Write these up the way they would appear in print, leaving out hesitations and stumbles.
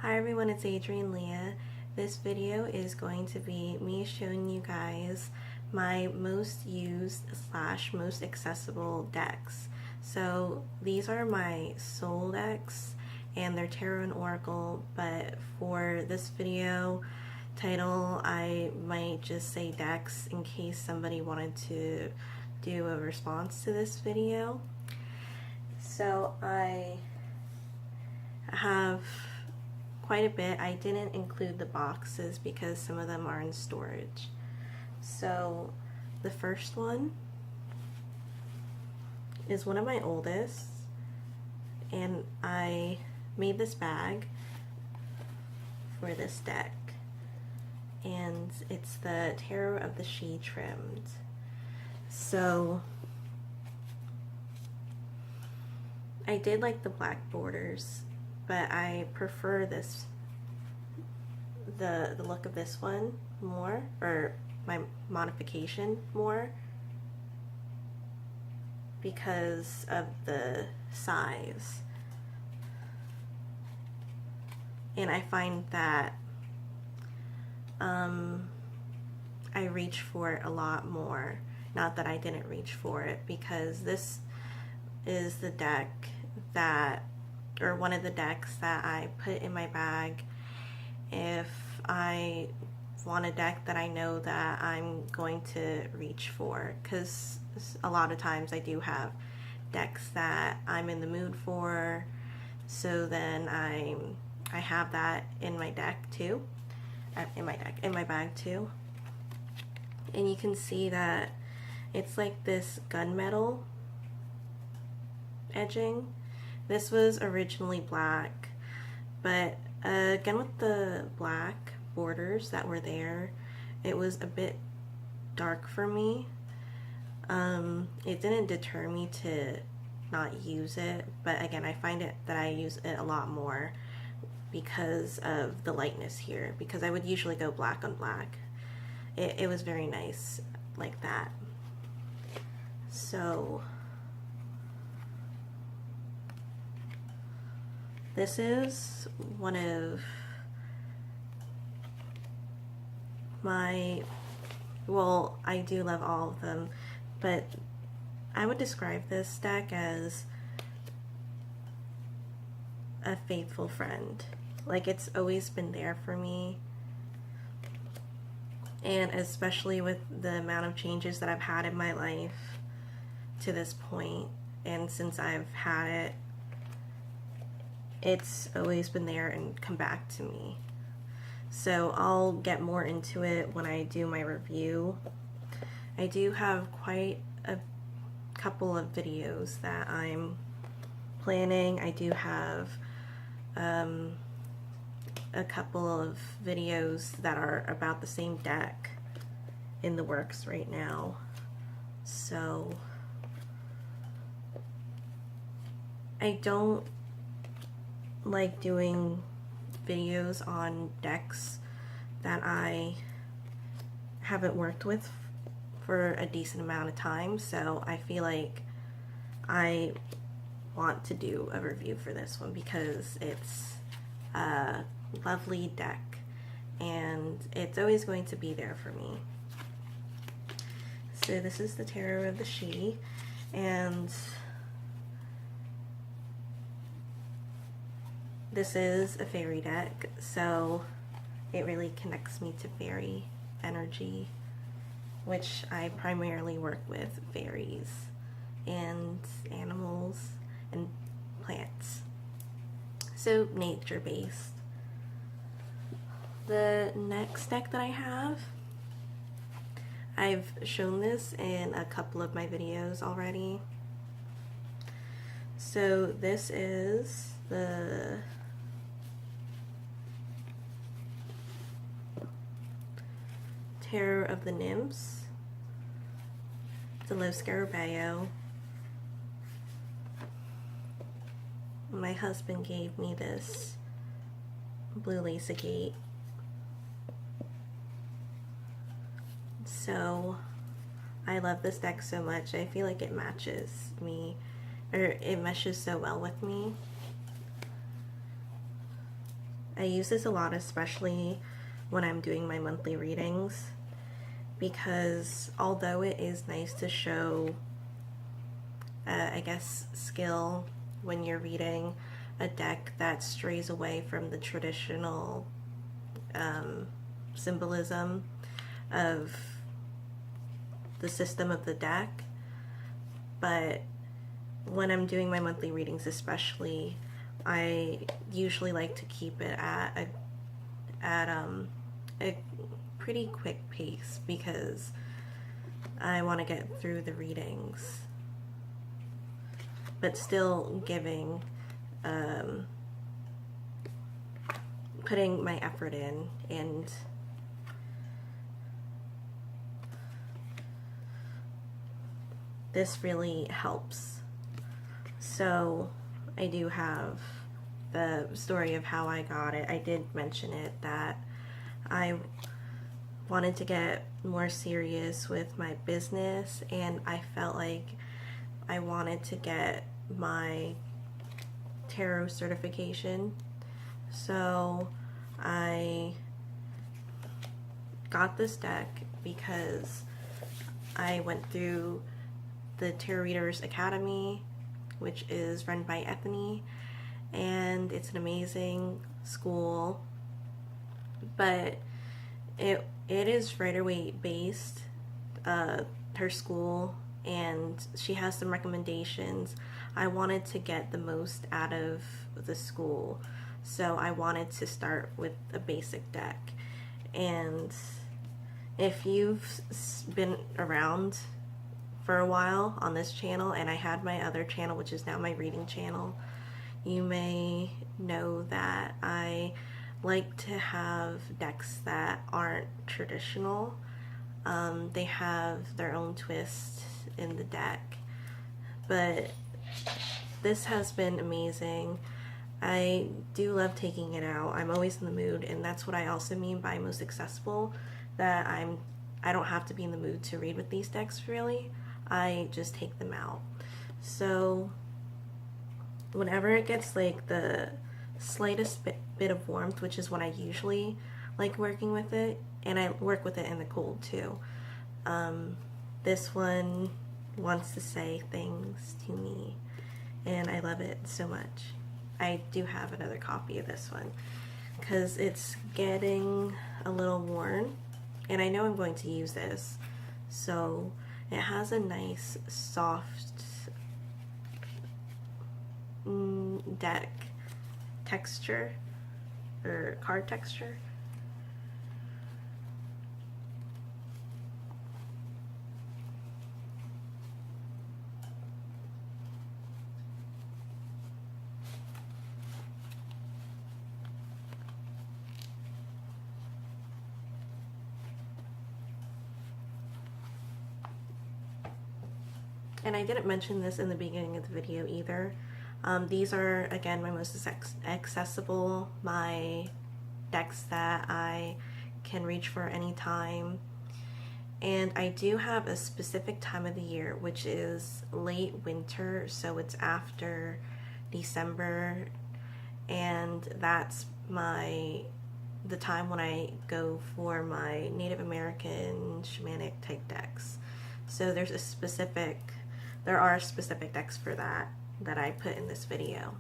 Hi everyone, it's adrienneleaa. This video is going to be me showing you guys my most used / most accessible decks. So these are my soul decks and they're tarot and oracle, but for this video title I might just say decks in case somebody wanted to do a response to this video. So I have quite a bit. I didn't include the boxes because some of them are in storage. So the first one is one of my oldest, and I made this bag for this deck, and it's the Tarot of the She trimmed. So I did like the black borders, but I prefer this, the look of this one more, or my modification more, because of the size. And I find that I reach for it a lot more. Not that I didn't reach for it, because this is the deck that, or one of the decks that I put in my bag if I want a deck that I know that I'm going to reach for, because a lot of times I do have decks that I'm in the mood for, so then I have that in my deck too, in my bag too. And you can see that it's like this gunmetal edging. This was originally black, but again, with the black borders that were there, it was a bit dark for me. It didn't deter me to not use it, but again, I find it that I use it a lot more because of the lightness here, because I would usually go black on black. It was very nice like that. So this is one of my, well, I do love all of them, but I would describe this deck as a faithful friend. Like, it's always been there for me, and especially with the amount of changes that I've had in my life to this point, and since I've had it, it's always been there and come back to me. So I'll get more into it when I do my review. I do have quite a couple of videos that I'm planning. I do have a couple of videos that are about the same deck in the works right now. So I don't like doing videos on decks that I haven't worked with for a decent amount of time, so I feel like I want to do a review for this one because it's a lovely deck and it's always going to be there for me. So this is the Tarot of the She, and this is a fairy deck, so it really connects me to fairy energy, which I primarily work with fairies and animals and plants, so nature-based. The next deck that I have, I've shown this in a couple of my videos already. So this is the Tarot of the Nymphs, the Lo Scarabeo. My husband gave me this blue lace agate, so I love this deck so much. I feel like it matches me, or it meshes so well with me. I use this a lot, especially when I'm doing my monthly readings, because although it is nice to show, I guess, skill when you're reading a deck that strays away from the traditional symbolism of the system of the deck, but when I'm doing my monthly readings especially, I usually like to keep it at a pretty quick pace because I want to get through the readings, but still giving, putting my effort in, and this really helps. So I do have the story of how I got it. I did mention it, that I wanted to get more serious with my business, and I felt like I wanted to get my tarot certification. So I got this deck because I went through the Tarot Readers Academy, which is run by Ethany, and it's an amazing school, but it is Rider-Waite based, her school, and she has some recommendations. I wanted to get the most out of the school, so I wanted to start with a basic deck. And if you've been around for a while on this channel, and I had my other channel, which is now my reading channel, you may know that I like to have decks that aren't traditional. They have their own twist in the deck, but this has been amazing. I do love taking it out. I'm always in the mood, and that's what I also mean by most accessible, that I don't have to be in the mood to read with these decks really. I just take them out. So whenever it gets like the slightest bit of warmth, which is when I usually like working with it, and I work with it in the cold too, this one wants to say things to me, and I love it so much. I do have another copy of this one because it's getting a little worn, and I know I'm going to use this. So it has a nice soft deck texture, or card texture. And I didn't mention this in the beginning of the video either. These are, again, my most accessible, my decks that I can reach for any time. And I do have a specific time of the year, which is late winter, so it's after December, and that's the time when I go for my Native American shamanic type decks. So there are specific decks for that I put in this video,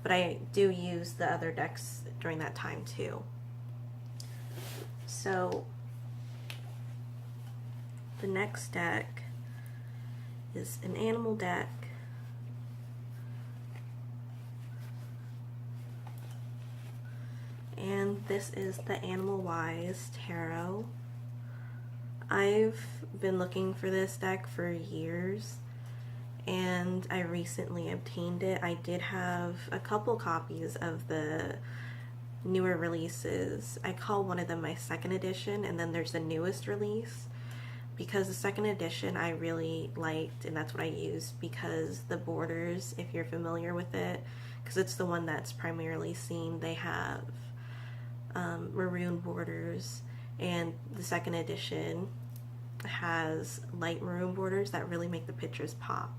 but I do use the other decks during that time too. So the next deck is an animal deck, and this is the Animal Wise Tarot. I've been looking for this deck for years, and I recently obtained it. I did have a couple copies of the newer releases. I call one of them my second edition, and then there's the newest release, because the second edition I really liked, and that's what I used, because the borders, if you're familiar with it, because it's the one that's primarily seen, they have maroon borders, and the second edition has light maroon borders that really make the pictures pop.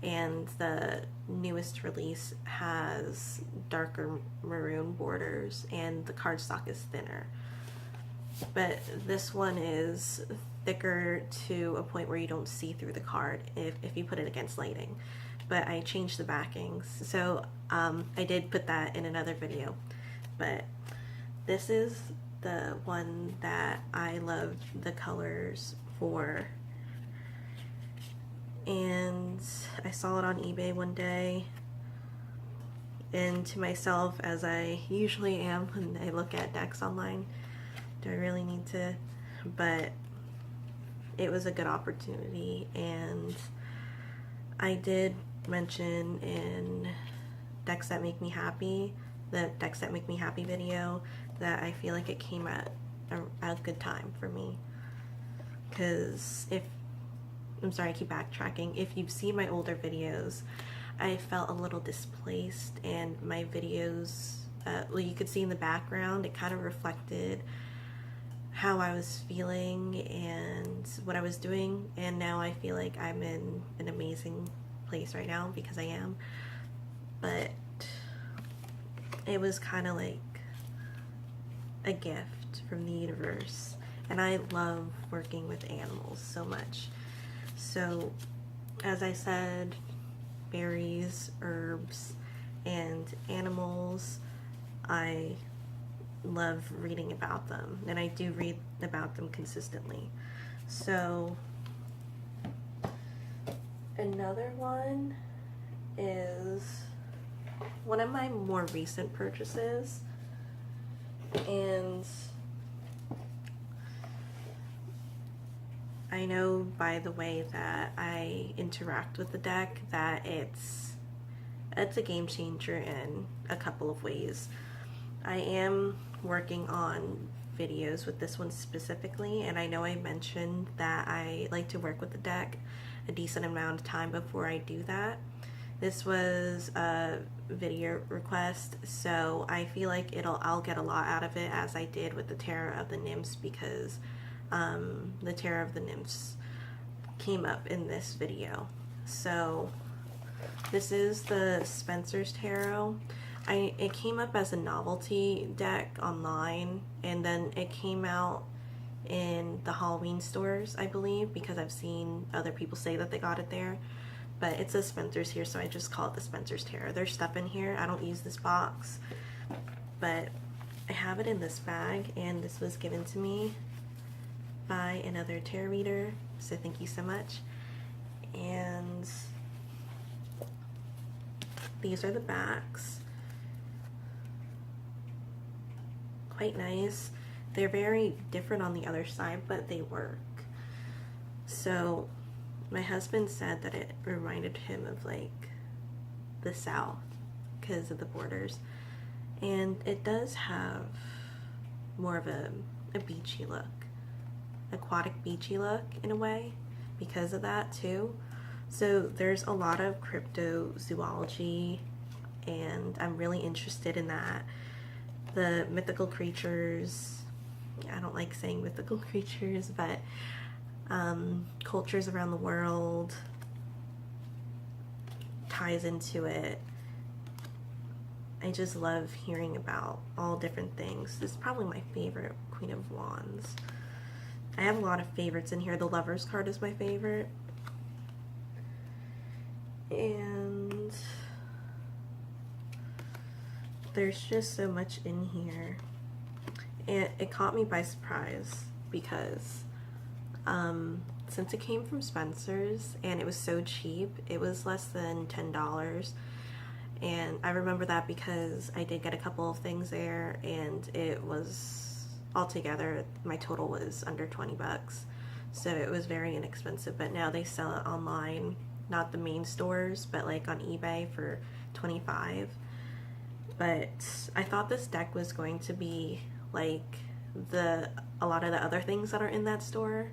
and the newest release has darker maroon borders and the cardstock is thinner. But this one is thicker to a point where you don't see through the card if you put it against lighting. But I changed the backings, so I did put that in another video. But this is the one that I loved the colors for, and I saw it on eBay one day, and to myself, as I usually am when I look at decks online, do I really need to? But it was a good opportunity, and I did mention in Decks That Make Me Happy, the Decks That Make Me Happy video, that I feel like it came at a good time for me. Because I'm sorry, I keep backtracking. If you've seen my older videos, I felt a little displaced, and my videos, well, you could see in the background, it kind of reflected how I was feeling and what I was doing, and now I feel like I'm in an amazing place right now, because I am. But it was kind of like a gift from the universe, and I love working with animals so much. So, as I said, berries, herbs, and animals, I love reading about them, and I do read about them consistently. So, another one is one of my more recent purchases, and I know by the way that I interact with the deck that it's a game changer in a couple of ways. I am working on videos with this one specifically, and I know I mentioned that I like to work with the deck a decent amount of time before I do that. This was a video request, so I feel like I'll get a lot out of it, as I did with the Tarot of the Nymphs, because the Tarot of the Nymphs came up in this video. So this is the Spencer's Tarot. It came up as a novelty deck online, and then it came out in the Halloween stores, I believe, because I've seen other people say that they got it there. But it says Spencer's here, so I just call it the Spencer's Tarot. There's stuff in here. I don't use this box, but I have it in this bag, and this was given to me by another tarot reader, so thank you so much. And these are the backs. Quite nice. They're very different on the other side, but they work. So my husband said that it reminded him of like the South because of the borders, and it does have more of a beachy look, aquatic beachy look in a way because of that too. So there's a lot of cryptozoology, and I'm really interested in that. The mythical creatures, I don't like saying mythical creatures, but cultures around the world ties into it. I just love hearing about all different things. This is probably my favorite Queen of Wands. I have a lot of favorites in here. The Lover's card is my favorite. And there's just so much in here. And it caught me by surprise because since it came from Spencer's and it was so cheap, it was less than $10. And I remember that because I did get a couple of things there, and it was altogether, my total was under 20 bucks. So it was very inexpensive, but now they sell it online, not the main stores, but like on eBay for $25. But I thought this deck was going to be like a lot of the other things that are in that store,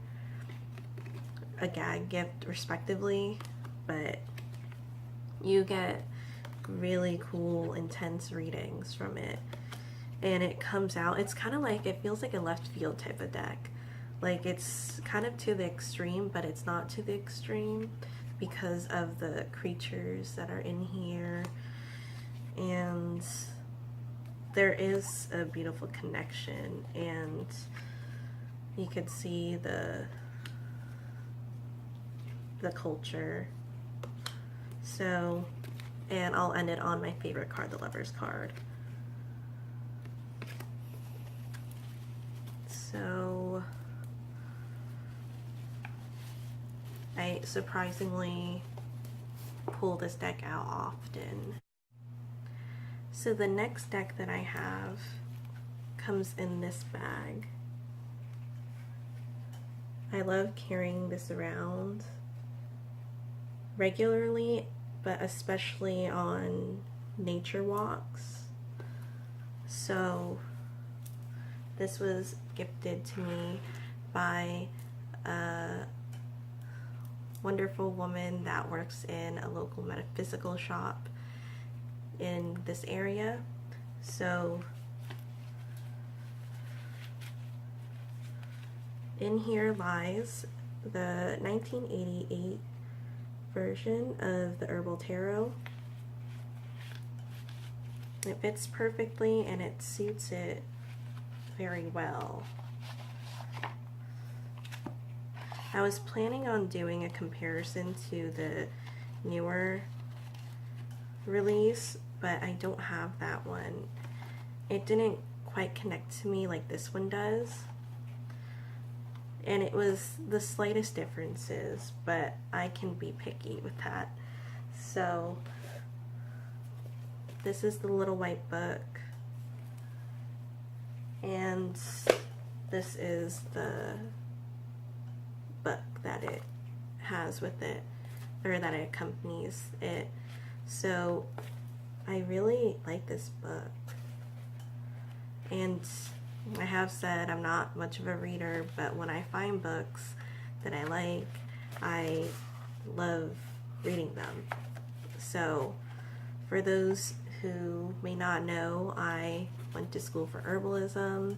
a gag gift respectively, but you get really cool intense readings from it, and it comes out, it's kind of like, it feels like a left field type of deck. Like it's kind of to the extreme, but it's not to the extreme. because of the creatures that are in here, and there is a beautiful connection, and you could see the culture. So, and I'll end it on my favorite card, the Lover's card. So I surprisingly pull this deck out often. So the next deck that I have comes in this bag. I love carrying this around regularly, but especially on nature walks. So this was gifted to me by a wonderful woman that works in a local metaphysical shop in this area. So in here lies the 1988 version of the Herbal Tarot. It fits perfectly and it suits it very well. I was planning on doing a comparison to the newer release, but I don't have that one. It didn't quite connect to me like this one does. And it was the slightest differences, but I can be picky with that. So this is the little white book, and this is the book that it has with it, or that it accompanies it. So I really like this book, and I have said I'm not much of a reader, but when I find books that I like, I love reading them. So for those who may not know, I went to school for herbalism.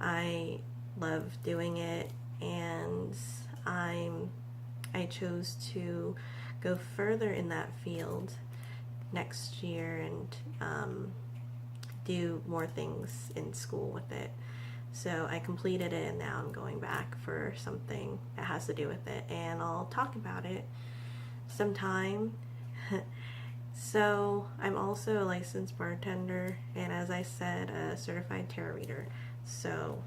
I love doing it, and I chose to go further in that field next year and do more things in school with it. So I completed it, and now I'm going back for something that has to do with it, and I'll talk about it sometime. So I'm also a licensed bartender, and as I said, a certified tarot reader. So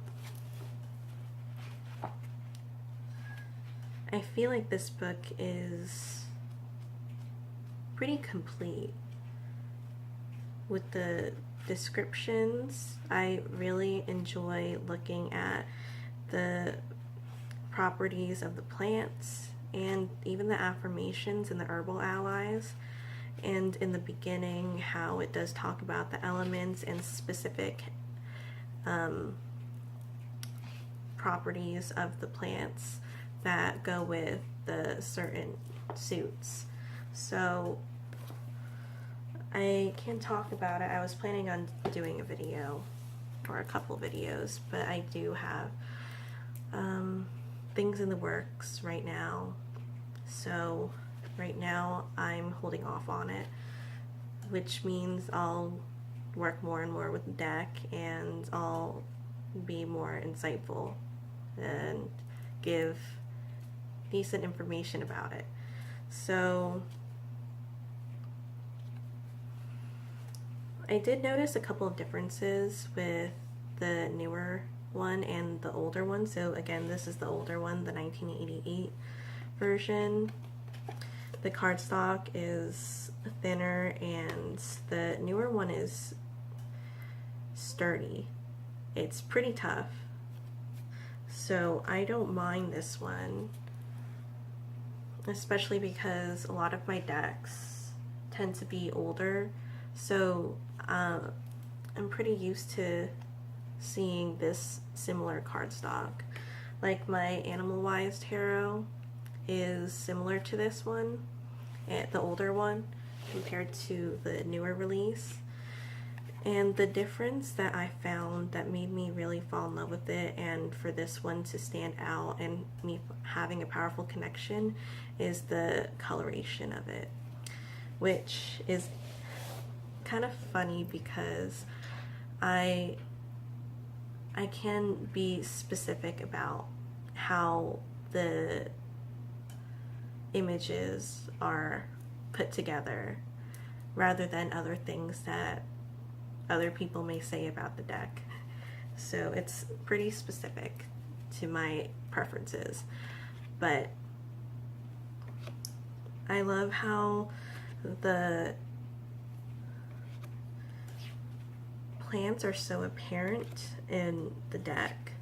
I feel like this book is pretty complete with the descriptions. I really enjoy looking at the properties of the plants and even the affirmations and the herbal allies, and in the beginning how it does talk about the elements and specific properties of the plants that go with the certain suits. So I can talk about it. I was planning on doing a video or a couple videos, but I do have things in the works right now. So right now I'm holding off on it, which means I'll work more and more with the deck, and I'll be more insightful and give decent information about it. So I did notice a couple of differences with the newer one and the older one. So again, this is the older one, the 1988 version. The cardstock is thinner, and the newer one is sturdy. It's pretty tough. So I don't mind this one, especially because a lot of my decks tend to be older. So I'm pretty used to seeing this similar cardstock. Like my Animal Wise Tarot is similar to this one, the older one, compared to the newer release. And the difference that I found that made me really fall in love with it, and for this one to stand out and me having a powerful connection, is the coloration of it, which is kind of funny because I can be specific about how the images are put together rather than other things that other people may say about the deck. So it's pretty specific to my preferences, but I love how the plants are so apparent in the deck.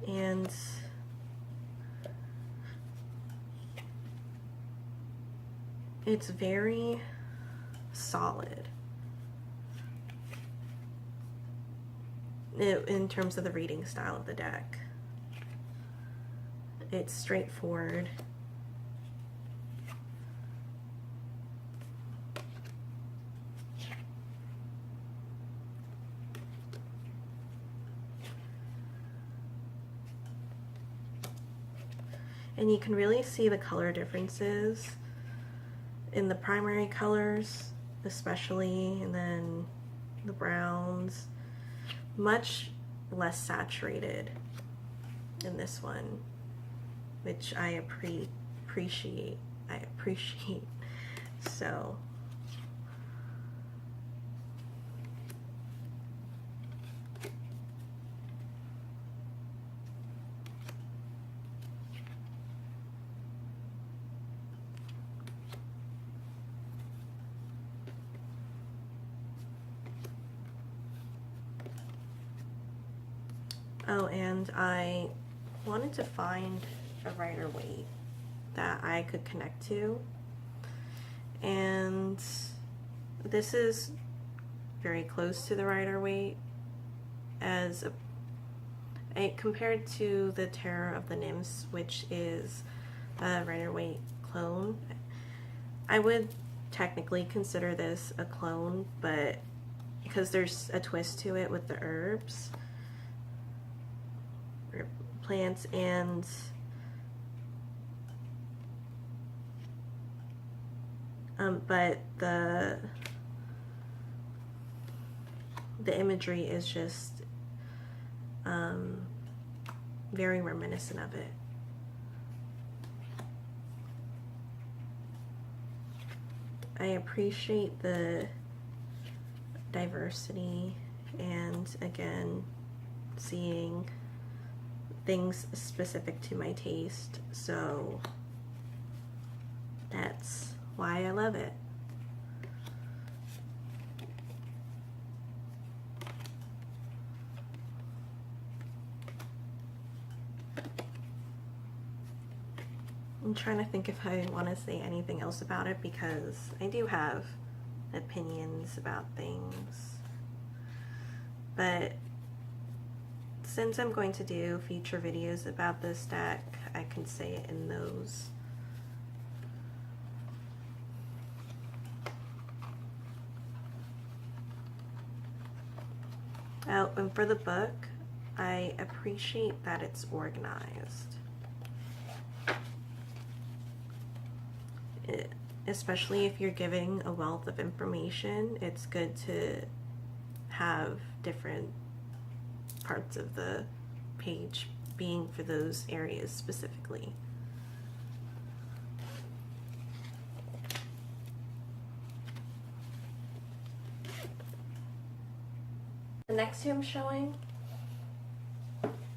And it's very solid in terms of the reading style of the deck. It's straightforward. And you can really see the color differences in the primary colors, especially, and then the browns. Much less saturated in this one, which I appreciate. So oh, and I wanted to find a Rider-Waite that I could connect to, and this is very close to the Rider-Waite as compared to the Terror of the Nymphs, which is a Rider-Waite clone. I would technically consider this a clone, but because there's a twist to it with the herbs, plants, and but the imagery is just very reminiscent of it. I appreciate the diversity, and again, seeing things specific to my taste, so that's why I love it. I'm trying to think if I want to say anything else about it, because I do have opinions about things, but since I'm going to do future videos about this deck, I can say it in those. Oh, and for the book, I appreciate that it's organized. Especially if you're giving a wealth of information, it's good to have different parts of the page being for those areas specifically. The next two I'm showing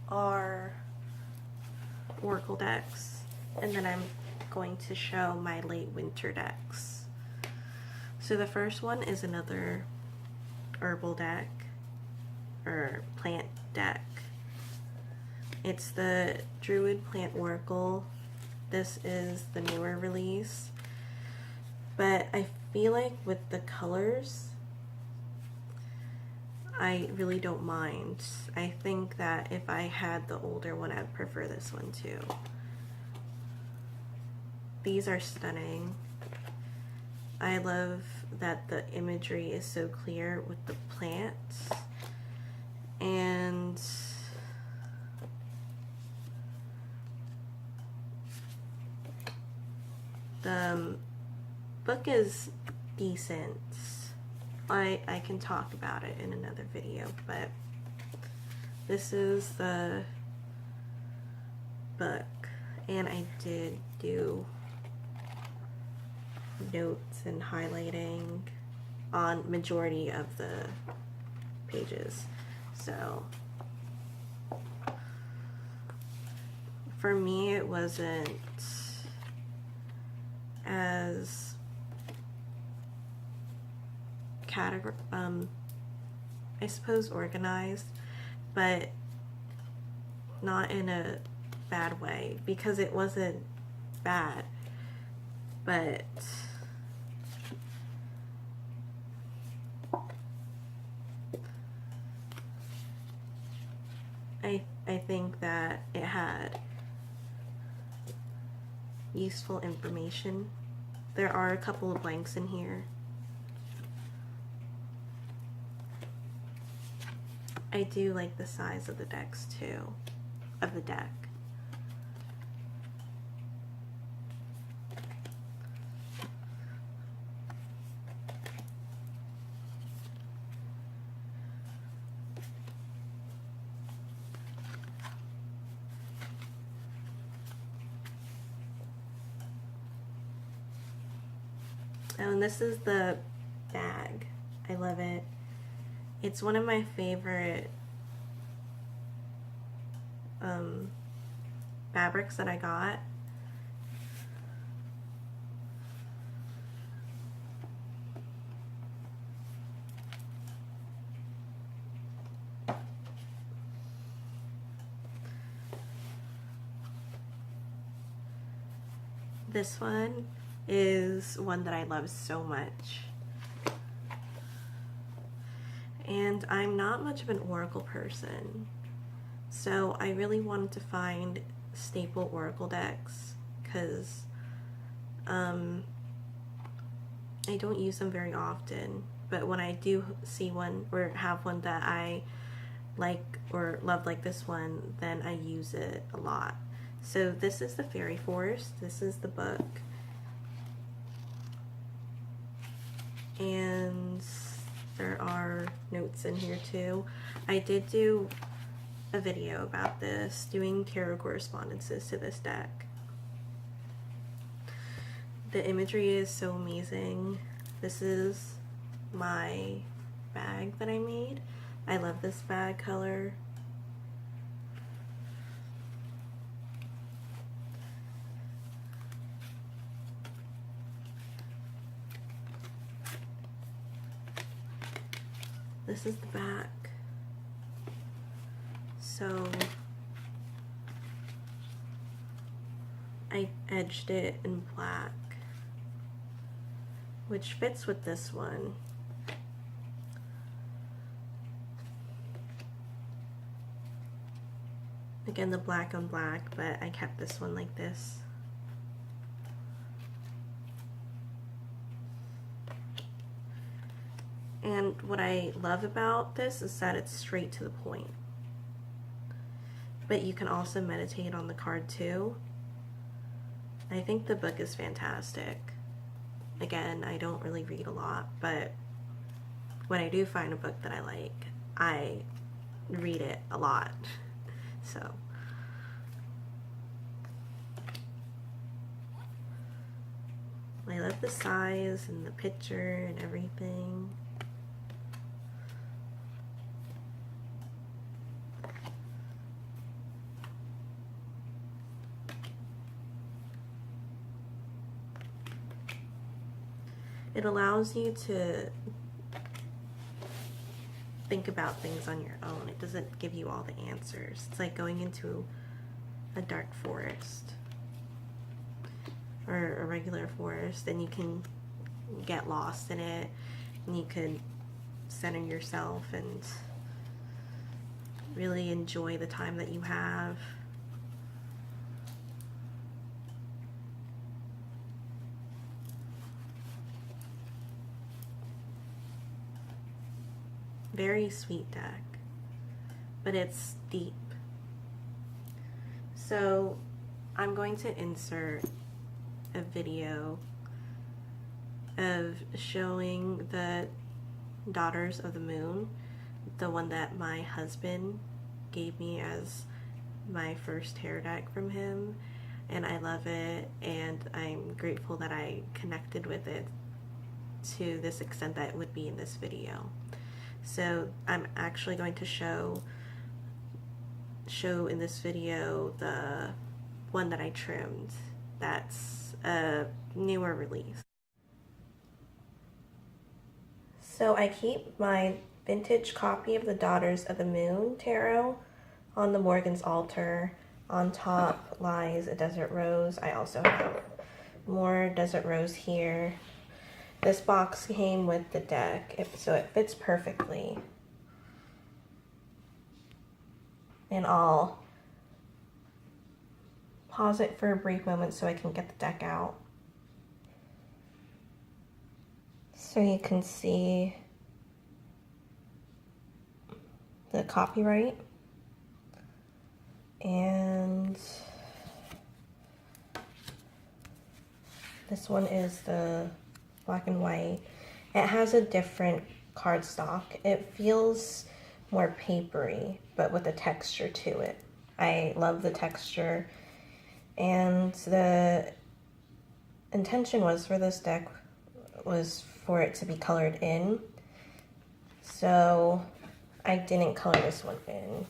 are Oracle decks, and then I'm going to show my late winter decks. So the first one is another herbal deck, or plant deck. It's the Druid Plant Oracle. This is the newer release, but I feel like with the colors, I really don't mind. I think that if I had the older one, I'd prefer this one too. these are stunning. I love that the imagery is so clear with the plants, and the book is decent. I can talk about it in another video, but this is the book, and I did do notes and highlighting on majority of the pages. So for me, it wasn't as I suppose organized, but not in a bad way, because it wasn't bad, but I think that it had useful information. There are a couple of blanks in here. I do like the size of the decks too, of the deck. Oh, and this is the bag. I love it. It's one of my favorite fabrics that I got. This one is one that I love so much. And I'm not much of an oracle person, so I really wanted to find staple oracle decks, because I don't use them very often, but when I do see one or have one that I like or love, like this one, then I use it a lot. So this is the Fairy Forest. This is the book, and there are notes in here too. I did do a video about this, doing tarot correspondences to this deck. The imagery is so amazing. This is my bag that I made. I love this bag color. This is the back. So I edged it in black, which fits with this one. Again, the black on black, but I kept this one like this. And what I love about this is that it's straight to the point. But you can also meditate on the card too. I think the book is fantastic. Again, I don't really read a lot, but when I do find a book that I like, I read it a lot. So I love the size and the picture and everything. It allows you to think about things on your own. It doesn't give you all the answers. It's like going into a dark forest or a regular forest, and you can get lost in it, and you could center yourself and really enjoy the time that you have. very sweet deck, but it's deep. So I'm going to insert a video of showing the Daughters of the Moon, the one that my husband gave me as my first tarot deck from him, and I love it, and I'm grateful that I connected with it to this extent that it would be in this video. So I'm actually going to show in this video the one that I trimmed. That's a newer release. So I keep my vintage copy of the Daughters of the Moon tarot on the Morgan's altar. On top lies a desert rose. I also have more desert rose here. This box came with the deck, so it fits perfectly. And I'll pause it for a brief moment so I can get the deck out. So you can see the copyright. And this one is the black and white. It has a different cardstock. It feels more papery, but with a texture to it. I love the texture. And the intention was for this deck was for it to be colored in. So I didn't color this one in,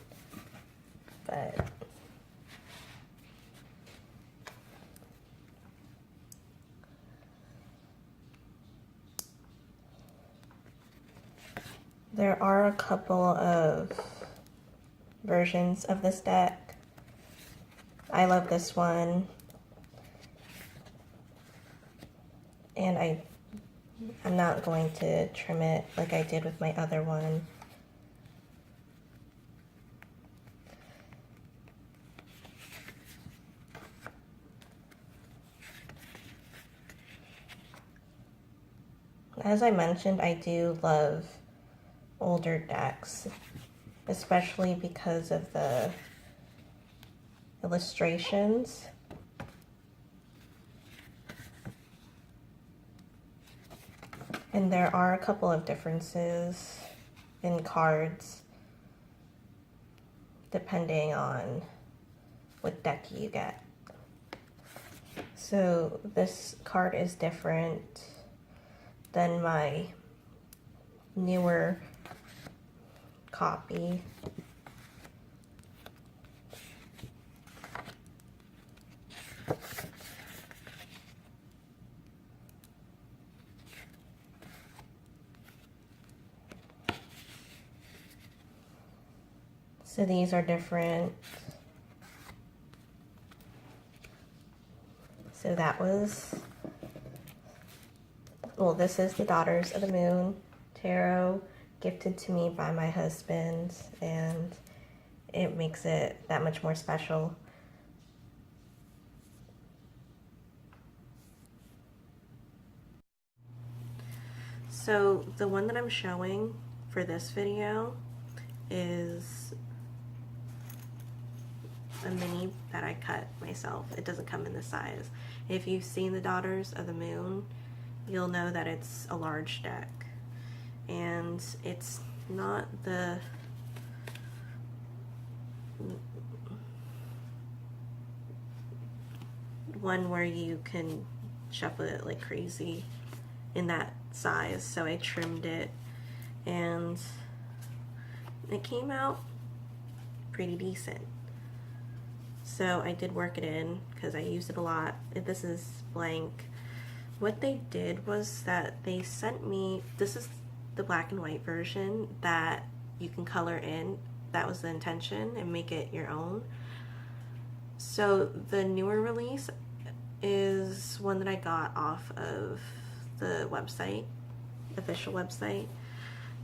but there are a couple of versions of this deck. I love this one, and I'm not going to trim it like I did with my other one. As I mentioned, I do love older decks, especially because of the illustrations. And there are a couple of differences in cards depending on what deck you get. So this card is different than my newer copy. So these are different. So that was, well, this is the Daughters of the Moon tarot, gifted to me by my husband, and it makes it that much more special. So the one that I'm showing for this video is a mini that I cut myself. It doesn't come in this size. If you've seen the Daughters of the Moon, you'll know that it's a large deck, and it's not the one where you can shuffle it like crazy in that size. So I trimmed it, and it came out pretty decent. So I did work it in because I used it a lot. This is blank. What they did was that they sent me, this is the black and white version that you can color in. That was the intention, and make it your own. So the newer release is one that I got off of the website, official website,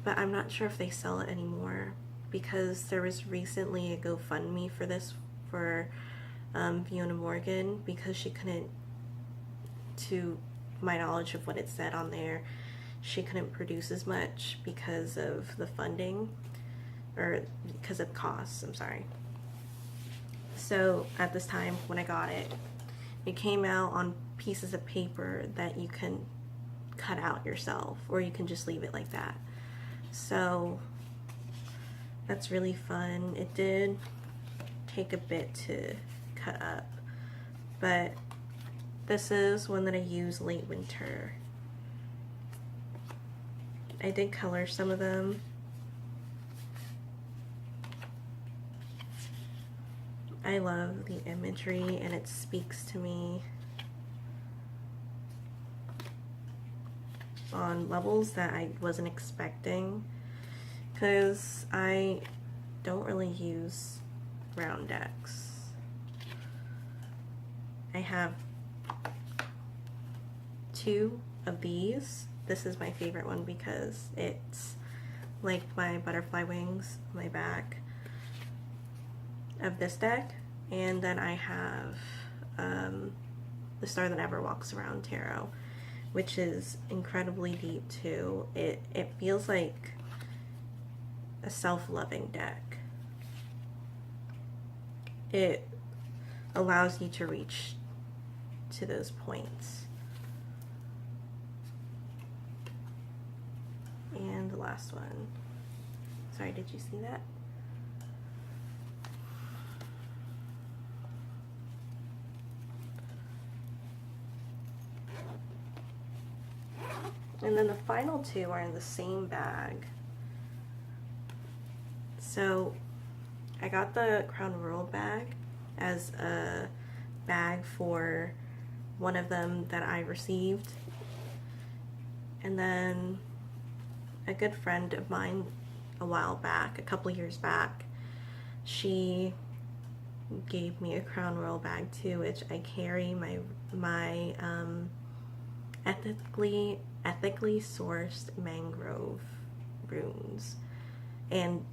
but I'm not sure if they sell it anymore, because there was recently a GoFundMe for this, for Fiona Morgan, because she couldn't, to my knowledge of what it said on there, she couldn't produce as much because of the funding, or because of costs, I'm sorry. So at this time when I got it, it came out on pieces of paper that you can cut out yourself, or you can just leave it like that. So that's really fun. It did take a bit to cut up, but this is one that I use late winter. I did color some of them. I love the imagery and it speaks to me on levels that I wasn't expecting, because I don't really use round decks. I have 2 of these. This is my favorite one because it's like my butterfly wings on my back of this deck, and then I have the Star That Never Walks Around Tarot, which is incredibly deep too. It feels like a self-loving deck. It allows you to reach to those points. And the last one. Sorry, did you see that? And then the final 2 are in the same bag. So I got the Crown Royal bag as a bag for one of them that I received. And then a good friend of mine a while back, a couple years back, she gave me a Crown Royal bag too, which I carry my ethically sourced mangrove runes, and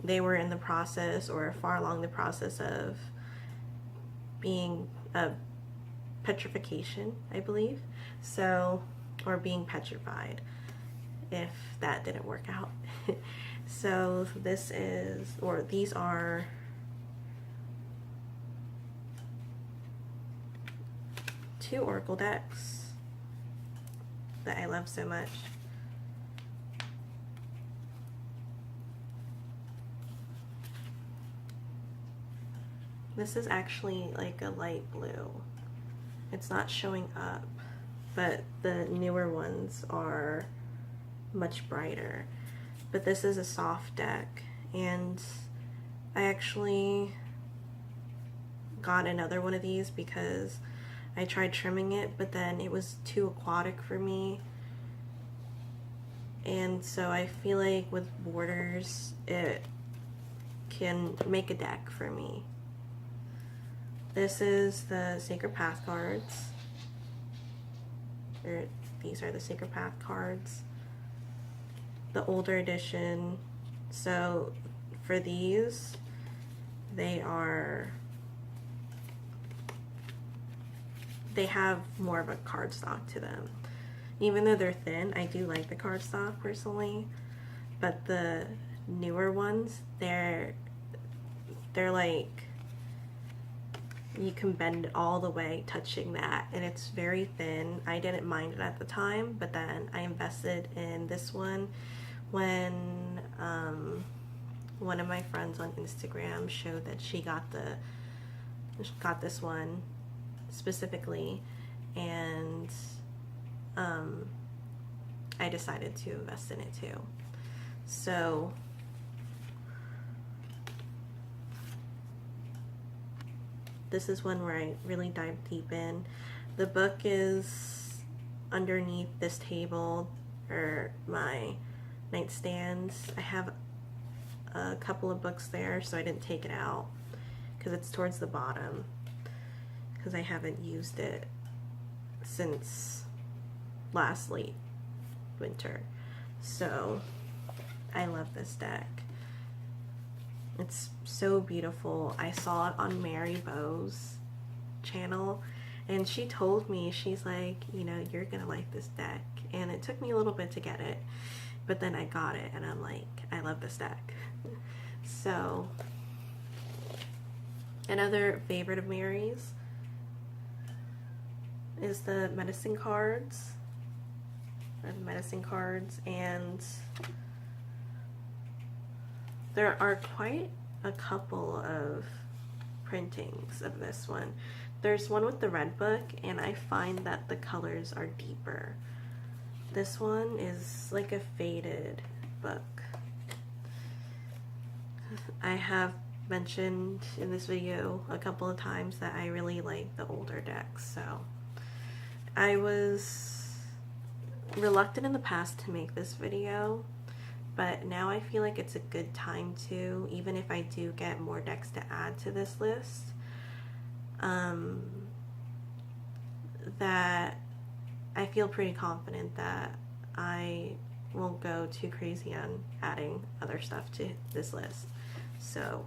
they were in the process, or far along the process, of being petrification, I believe, so, or being petrified, if that didn't work out. So this is, or these are two oracle decks that I love so much. This is actually like a light blue. It's not showing up, but the newer ones are much brighter. But this is a soft deck, and I actually got another one of these because I tried trimming it, but then it was too aquatic for me. And so I feel like with borders, it can make a deck for me. This is the Sacred Path cards. These are the Sacred Path cards. The older edition. So for these, they have more of a cardstock to them. Even though they're thin, I do like the cardstock personally, but the newer ones, they're like, you can bend it all the way touching that, and it's very thin. I didn't mind it at the time, but then I invested in this one when one of my friends on Instagram showed that she got this one specifically, and I decided to invest in it too. So this is one where I really dive deep in. The book is underneath this table, or my nightstand. I have a couple of books there, so I didn't take it out because it's towards the bottom, because I haven't used it since last late winter. So I love this deck. It's so beautiful. I saw it on Mary Bo's channel, and she told me, she's like, you know, you're gonna like this deck. and it took me a little bit to get it, but then I got it and I'm like, I love this deck. So another favorite of Mary's is the medicine cards. And there are quite a couple of printings of this one. There's one with the red book, and I find that the colors are deeper. This one is like a faded book. I have mentioned in this video a couple of times that I really like the older decks, so I was reluctant in the past to make this video, but now I feel like it's a good time to, even if I do get more decks to add to this list, that I feel pretty confident that I won't go too crazy on adding other stuff to this list. So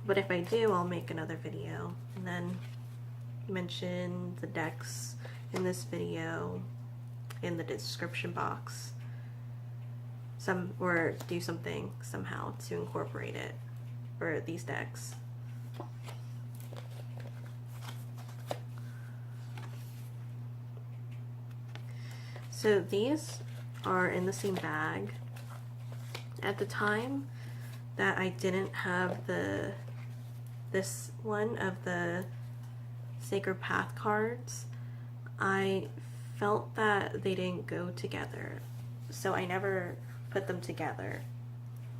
but if I do, I'll make another video and then mention the decks in this video in the description box, or do something somehow to incorporate it for these decks. So these are in the same bag. At the time that I didn't have this one of the Sacred Path cards, I felt that they didn't go together, so I never put them together,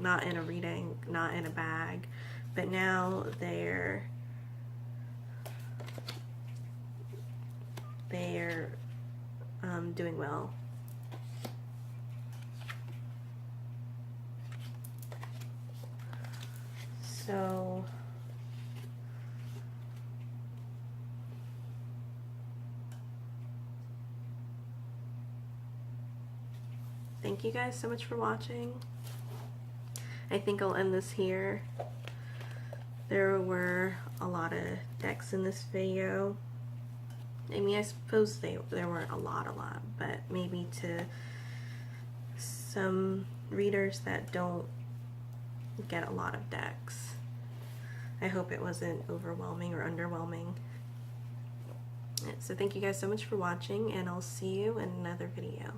not in a reading, not in a bag, but now they're doing well. So thank you guys so much for watching. I think I'll end this here. There were a lot of decks in this video. I mean, I suppose there weren't a lot, but maybe to some readers that don't get a lot of decks, I hope it wasn't overwhelming or underwhelming. So thank you guys so much for watching, and I'll see you in another video.